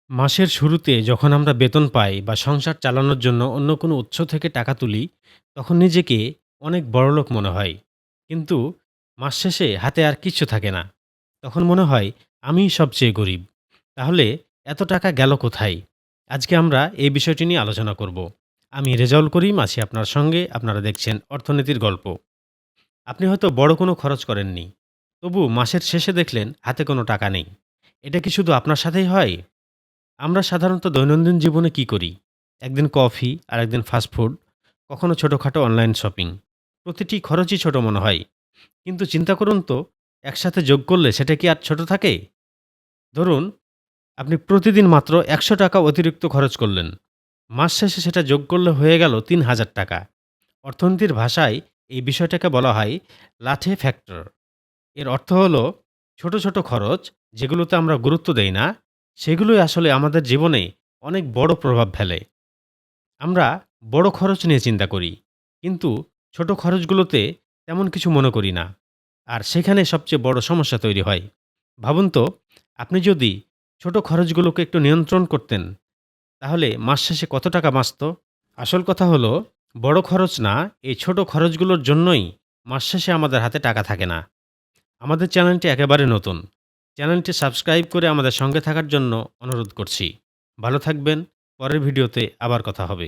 মাসের শুরুতে যখন আমরা বেতন পাই বা সংসার চালানোর জন্য অন্য কোনো উৎস থেকে টাকা তুলি, তখন নিজেকে অনেক বড়লোক মনে হয়। কিন্তু মাস শেষে হাতে আর কিচ্ছু থাকে না। তখন মনে হয় আমিই সবচেয়ে গরিব। তাহলে এত টাকা গেল কোথায়? আজকে আমরা এই বিষয়টি নিয়ে আলোচনা করব। আমি রেজাউল করিম আছি আপনার সঙ্গে। আপনারা দেখছেন অর্থনীতির গল্প। আপনি হয়তো বড় কোনো খরচ করেননি। তবু মাসের শেষে দেখলেন হাতে কোনো টাকা নেই। এটা কি শুধু আপনার সাথেই হয়? আমরা সাধারণত দৈনন্দিন জীবনে কি করি? একদিন কফি, আরেকদিন ফাস্টফুড, কখনো ছোটখাটো অনলাইন শপিং। প্রতিটি খরচই ছোট মনে হয়। কিন্তু চিন্তা করুন তো, একসাথে যোগ করলে সেটা কি আর ছোট থাকে? ধরুন, আপনি প্রতিদিন মাত্র ৳১০০ অতিরিক্ত খরচ করলেন। মাস শেষে সেটা যোগ করলে হয়ে গেল ৳৩,০০০। অর্থনীতির ভাষায় এই বিষয়টাকে বলা হয় লাঠে ফ্যাক্টর। এর অর্থ হলো ছোট, ছোট খরচ যেগুলোতে আমরা গুরুত্ব দেই না, সেগুলোই আসলে আমাদের জীবনে অনেক বড় প্রভাব ফেলে। আমরা বড় খরচ নিয়ে চিন্তা করি, কিন্তু ছোট খরচগুলোতে তেমন কিছু মনে করি না। আর সেখানে সবচেয়ে বড় সমস্যা তৈরি হয়। ভাবুন তো, আপনি যদি ছোট খরচগুলোকে একটু নিয়ন্ত্রণ করতেন, তাহলে মাস শেষে কত টাকা বাঁচত? আসল কথা হলো, বড় খরচ না, এই ছোট খরচগুলোর জন্যই মাস শেষে আমাদের হাতে টাকা থাকে না। আমাদের চ্যানেলটি একেবারে নতুন। চ্যানেলটি সাবস্ক্রাইব করে আমাদের সঙ্গে থাকার জন্য অনুরোধ করছি। ভালো থাকবেন। পরের ভিডিওতে আবার কথা হবে।